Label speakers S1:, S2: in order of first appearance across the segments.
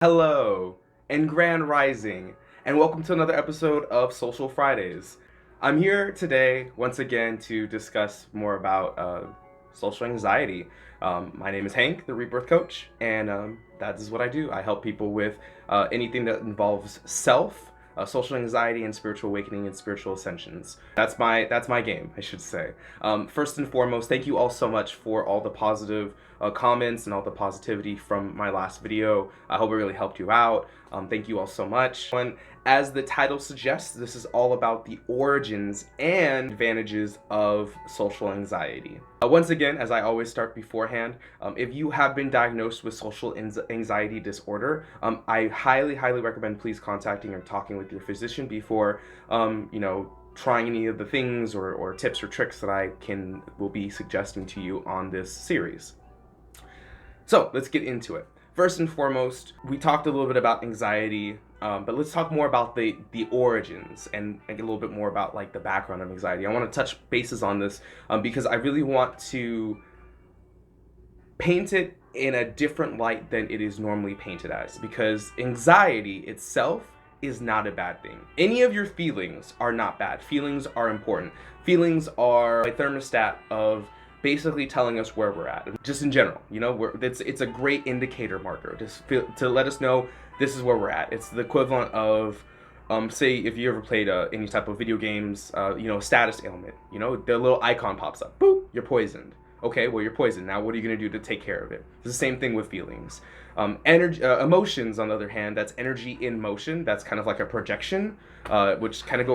S1: Hello and Grand Rising, and welcome to another episode of Social Fridays. I'm here today once again to discuss more about social anxiety. My name is Hank, the Rebirth Coach, and that is what I do. I help people with anything that involves self, social anxiety, and spiritual awakening and spiritual ascensions. That's my game, I should say. First and foremost, thank you all so much for all the positive comments and all the positivity from my last video. I hope it really helped you out. Thank you all so much. And as the title suggests, this is all about the origins and advantages of social anxiety. Once again, as I always start beforehand, if you have been diagnosed with social anxiety disorder, I highly recommend please contacting or talking with your physician before, trying any of the things or tips or tricks that will be suggesting to you on this series. So let's get into it. First and foremost, we talked a little bit about anxiety, but let's talk more about the origins and get a little bit more about like the background of anxiety. I want to touch bases on this because I really want to paint it in a different light than it is normally painted as, because anxiety itself is not a bad thing. Any of your feelings are not bad. Feelings are important. Feelings are a thermostat of basically telling us where we're at, just in general. It's a great indicator marker to let us know this is where we're at. It's the equivalent of say if you ever played any type of video games, status ailment. The little icon pops up, boop, you're poisoned. Okay, well, you're poisoned. Now what are you going to do to take care of it? It's the same thing with feelings. Emotions, on the other hand, that's energy in motion. That's kind of like a projection, which kind of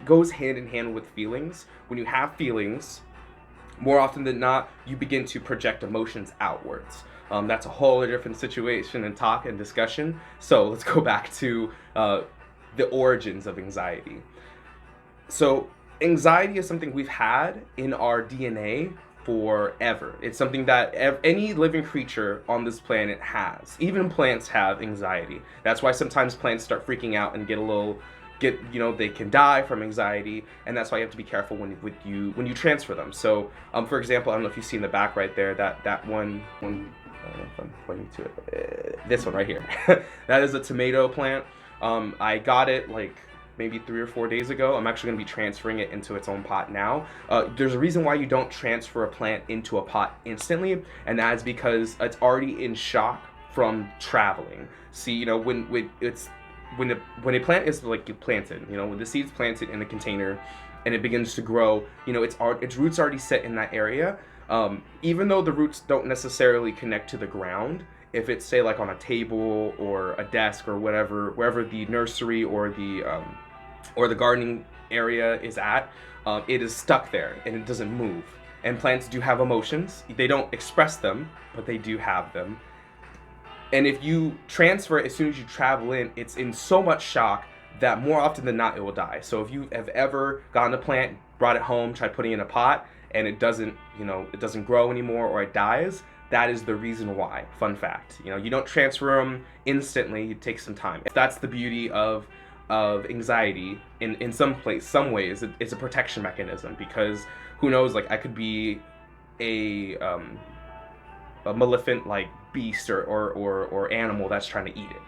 S1: goes hand in hand with feelings. When you have feelings, more often than not, you begin to project emotions outwards. That's a whole different situation and talk and discussion. So let's go back to the origins of anxiety. So anxiety is something we've had in our DNA forever. It's something that any living creature on this planet has. Even plants have anxiety. That's why sometimes plants start freaking out and they can die from anxiety, and that's why you have to be careful when you transfer them. So, for example, I don't know if you see in the back right there that one. I don't know if I'm pointing to it. This one right here. That is a tomato plant. I got it like maybe 3 or 4 days ago. I'm actually going to be transferring it into its own pot now. There's a reason why you don't transfer a plant into a pot instantly, and that is because it's already in shock from traveling. See, when a plant is like planted, when the seed's planted in a container and it begins to grow, its roots already set in that area. Even though the roots don't necessarily connect to the ground, if it's say like on a table or a desk or whatever, wherever the nursery or the gardening area is at, it is stuck there and it doesn't move. And plants do have emotions. They don't express them, but they do have them. And if you transfer it as soon as you travel in, it's in so much shock that more often than not it will die. So if you have ever gotten a plant, brought it home, tried putting it in a pot, and it doesn't grow anymore or it dies, that is the reason why. Fun fact. You don't transfer them instantly, it takes some time. That's the beauty of anxiety in some ways. It's a protection mechanism, because who knows, like I could be a maleficent like beast or animal that's trying to eat it.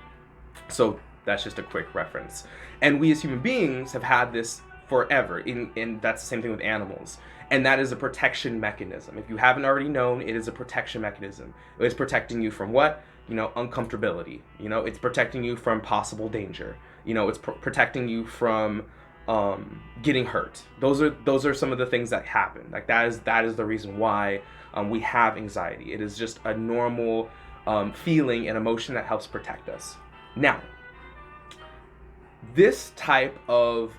S1: So that's just a quick reference. And we as human beings have had this forever, and that's the same thing with animals. And that is a protection mechanism. If you haven't already known, it is a protection mechanism. It's protecting you from what? Uncomfortability. It's protecting you from possible danger. It's protecting you from getting hurt. Those are some of the things that happen. Like that is the reason why we have anxiety. It is just a normal feeling and emotion that helps protect us. Now, this type of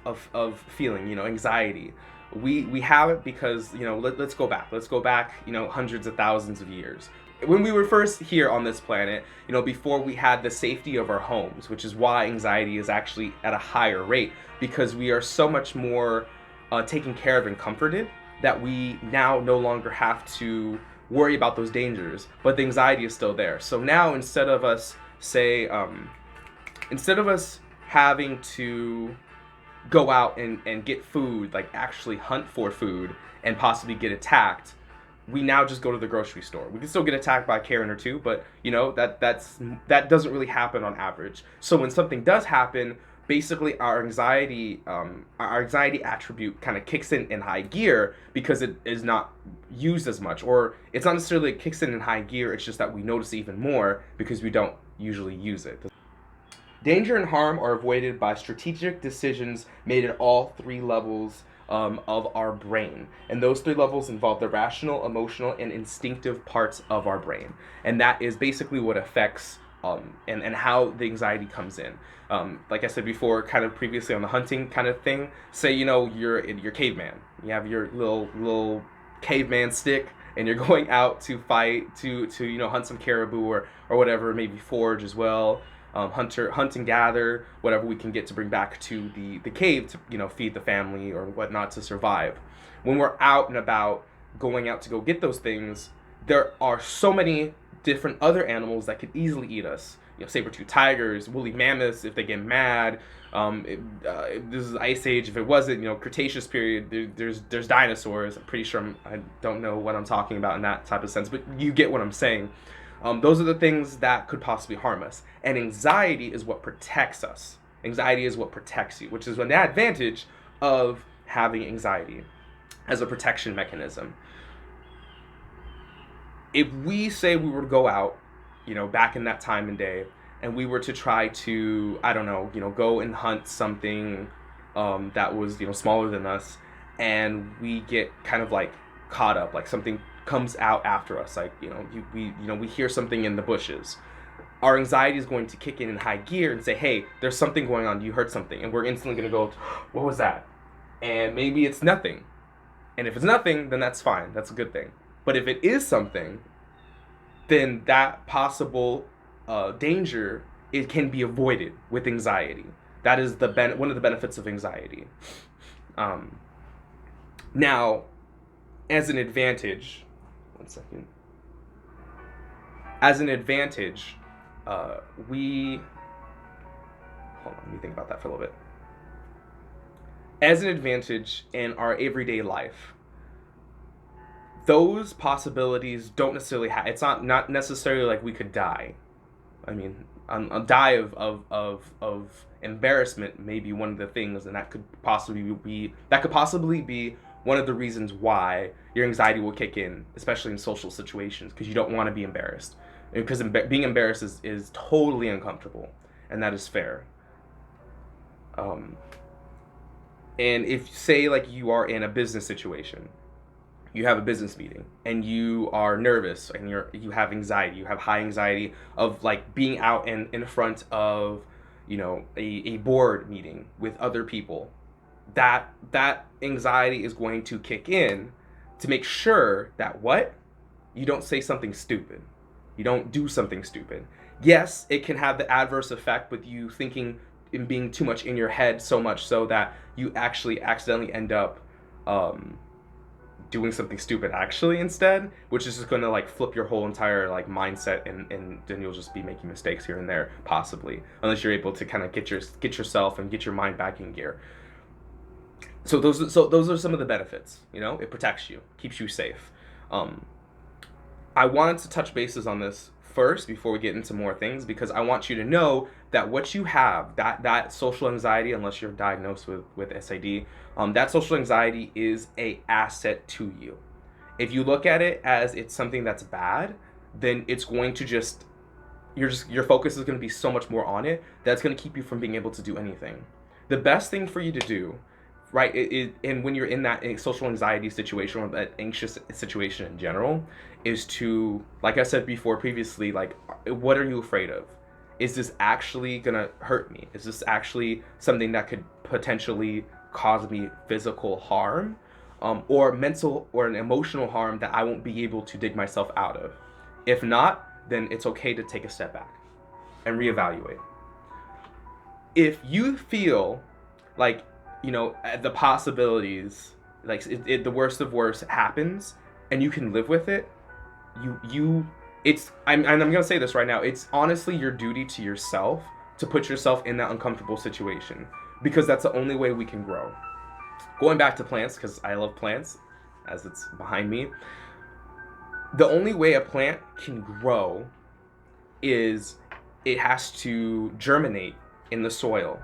S1: feeling, anxiety, we have it because let's go back hundreds of thousands of years. When we were first here on this planet, before we had the safety of our homes, which is why anxiety is actually at a higher rate, because we are so much more taken care of and comforted that we now no longer have to worry about those dangers, but the anxiety is still there. So now instead of us having to go out and get food, like actually hunt for food and possibly get attacked, we now just go to the grocery store. We can still get attacked by a Karen or two, but you know that doesn't really happen on average. So when something does happen, basically our anxiety attribute kind of kicks in high gear because it is not used as much, or it's not necessarily it kicks in high gear. It's just that we notice it even more because we don't usually use it. Danger and harm are avoided by strategic decisions made at all three levels of our brain. And those three levels involve the rational, emotional, and instinctive parts of our brain. And that is basically what affects and how the anxiety comes in. Like I said before, kind of previously on the hunting kind of thing, say, you know, you're caveman. You have your little caveman stick, and you're going out to fight, to you know, hunt some caribou or whatever, maybe forage as well. Hunt and gather whatever we can get to bring back to the cave to, you know, feed the family or whatnot to survive. When we're out and about going out to go get those things, there are so many different other animals that could easily eat us. You know, saber-toothed tigers, woolly mammoths if they get mad. This is Ice Age. If it wasn't, you know, Cretaceous period, there's dinosaurs. I'm pretty sure I don't know what I'm talking about in that type of sense, but you get what I'm saying. Those are the things that could possibly harm us. And anxiety is what protects us. Anxiety is what protects you, which is an advantage of having anxiety as a protection mechanism. If we say we were to go out, you know, back in that time and day, and we were to try to, I don't know, you know, go and hunt something that was, you know, smaller than us, and we get kind of like caught up, like something comes out after us, like, you know, we hear something in the bushes, our anxiety is going to kick in high gear and say, hey, there's something going on, you heard something, and we're instantly going to go, what was that? And maybe it's nothing. And if it's nothing, then that's fine, that's a good thing. But if it is something, then that possible danger, it can be avoided with anxiety. That is one of the benefits of anxiety. Now, as an advantage, one second. As an advantage, hold on, let me think about that for a little bit. As an advantage in our everyday life, those possibilities don't necessarily it's not necessarily like we could die. I mean, a die of embarrassment may be one of the things, and that could possibly be one of the reasons why your anxiety will kick in, especially in social situations, because you don't want to be embarrassed. Because being embarrassed is totally uncomfortable, and that is fair. And if, say, like you are in a business situation, you have a business meeting, and you are nervous, and you have anxiety, you have high anxiety of like being out in front of, you know, a board meeting with other people, that anxiety is going to kick in to make sure that you don't say something stupid, you don't do something stupid. Yes, it can have the adverse effect with you thinking and being too much in your head, so much so that you actually accidentally end up doing something stupid actually instead, which is just going to like flip your whole entire like mindset, and then you'll just be making mistakes here and there, possibly, unless you're able to kind of get yourself and get your mind back in gear. So those are some of the benefits. You know, it protects you, keeps you safe. I wanted to touch bases on this first before we get into more things, because I want you to know that what you have, that social anxiety, unless you're diagnosed with SAD, that social anxiety is a asset to you. If you look at it as it's something that's bad, then it's going to your focus is going to be so much more on it that's going to keep you from being able to do anything. The best thing for you to do, right, and when you're in that social anxiety situation or that anxious situation in general, is to, like I said before previously, like, what are you afraid of? Is this actually gonna hurt me? Is this actually something that could potentially cause me physical harm, or mental or an emotional harm that I won't be able to dig myself out of? If not, then it's okay to take a step back and reevaluate. If you feel like, you know, the possibilities, like the worst of worst happens, and you can live with it, I'm gonna say this right now, it's honestly your duty to yourself to put yourself in that uncomfortable situation, because that's the only way we can grow. Going back to plants, because I love plants, as it's behind me, The only way a plant can grow is it has to germinate in the soil,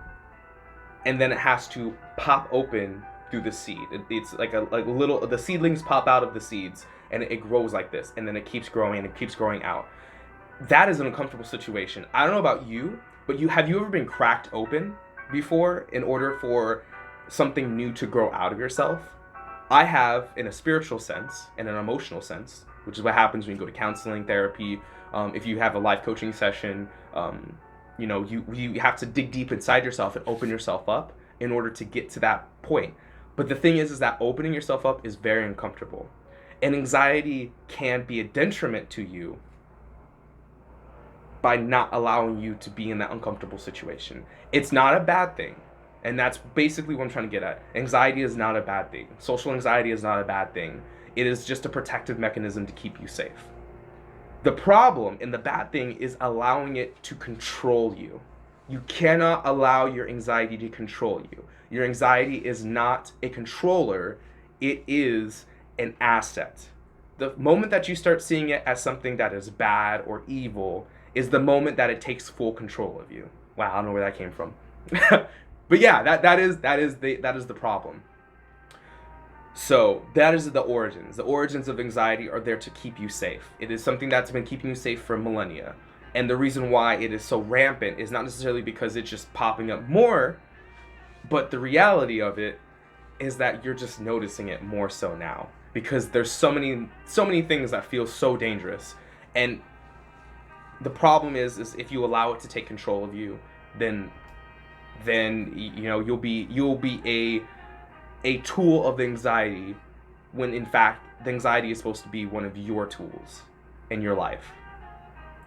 S1: and then it has to pop open through the seed. It's like the seedlings pop out of the seeds, and it grows like this, and then it keeps growing and it keeps growing out. That is an uncomfortable situation. I don't know about you, but have you ever been cracked open before in order for something new to grow out of yourself? I have, in a spiritual sense and an emotional sense, which is what happens when you go to counseling, therapy. If you have a life coaching session, you have to dig deep inside yourself and open yourself up in order to get to that point. But the thing is that opening yourself up is very uncomfortable. And anxiety can be a detriment to you by not allowing you to be in that uncomfortable situation. It's not a bad thing. And that's basically what I'm trying to get at. Anxiety is not a bad thing. Social anxiety is not a bad thing. It is just a protective mechanism to keep you safe. The problem and the bad thing is allowing it to control you. You cannot allow your anxiety to control you. Your anxiety is not a controller, it is an asset. The moment that you start seeing it as something that is bad or evil is the moment that it takes full control of you. Wow, I don't know where that came from. But yeah, that is the problem. So that is the origins. The origins of anxiety are there to keep you safe. It is something that's been keeping you safe for millennia. And the reason why it is so rampant is not necessarily because it's just popping up more, but the reality of it is that you're just noticing it more so now because there's so many things that feel so dangerous. And the problem is if you allow it to take control of you, then you'll be a tool of the anxiety when in fact the anxiety is supposed to be one of your tools in your life.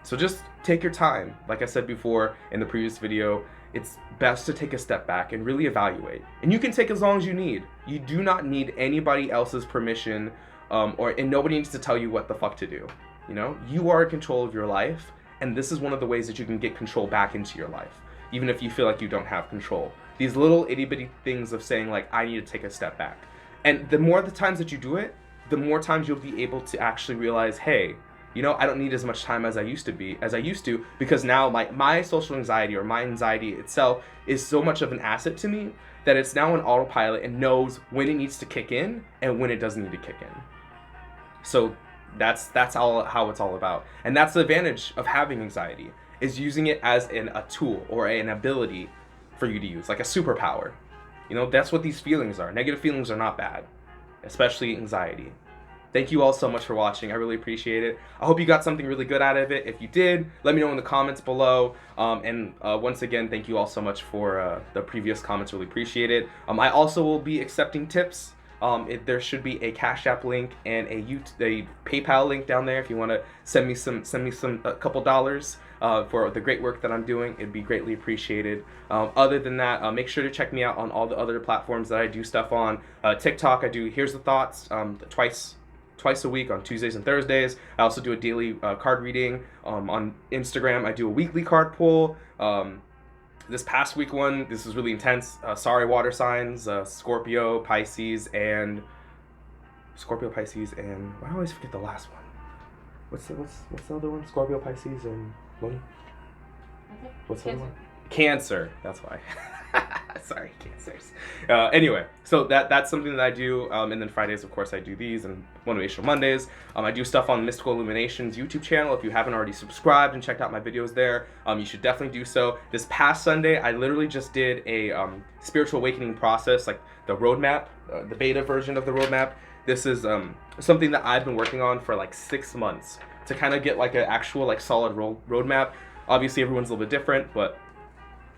S1: So just take your time. Like I said before in the previous video, it's best to take a step back and really evaluate. And you can take as long as you need. You do not need anybody else's permission, and nobody needs to tell you what the fuck to do. You are in control of your life, and this is one of the ways that you can get control back into your life, even if you feel like you don't have control. These little itty bitty things of saying like, I need to take a step back. And the more the times that you do it, the more times you'll be able to actually realize, hey, I don't need as much time as I used to, because now my social anxiety or my anxiety itself is so much of an asset to me that it's now on autopilot and knows when it needs to kick in and when it doesn't need to kick in. So that's how it's all about. And that's the advantage of having anxiety, is using it as a tool or an ability for you to use, like a superpower. That's what these feelings are. Negative feelings are not bad, especially anxiety. Thank you all so much for watching. I really appreciate it. I hope you got something really good out of it. If you did, let me know in the comments below. Once again, thank you all so much for the previous comments. Really appreciate it. I also will be accepting tips. There should be a Cash App link and a PayPal link down there if you want to send me a couple dollars for the great work that I'm doing. It'd be greatly appreciated. Other than that, make sure to check me out on all the other platforms that I do stuff on. TikTok, I do Here's the Thoughts twice a week on Tuesdays and Thursdays. I also do a daily card reading. On Instagram, I do a weekly card pull. This past week this is really intense. Sorry, water signs, Scorpio, Pisces, and I always forget the last one. What's the other one? Scorpio, Pisces, and what? What's the other one? Cancer. That's why. Sorry, Cancers. Anyway, so that's something that I do. And then Fridays, of course, I do these, and Motivational Mondays. I do stuff on Mystical Illuminations YouTube channel. If you haven't already subscribed and checked out my videos there, you should definitely do so. This past Sunday, I literally just did a spiritual awakening process, like the roadmap, the beta version of the roadmap. This is something that I've been working on for like 6 months to kind of get like an actual like solid roadmap. Obviously, everyone's a little bit different, but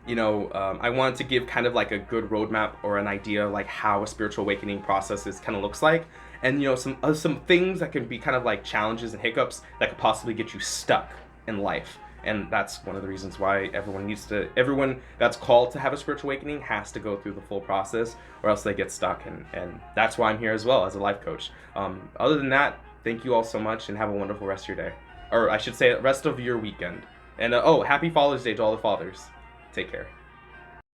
S1: I wanted to give kind of like a good roadmap or an idea like how a spiritual awakening process kind of looks like, and some things that can be kind of like challenges and hiccups that could possibly get you stuck in life. And that's one of the reasons why everyone that's called to have a spiritual awakening has to go through the full process, or else they get stuck. And that's why I'm here as well as a life coach. Other than that, thank you all so much, and have a wonderful rest of your day, or I should say rest of your weekend. And happy Father's Day to all the fathers. Take care.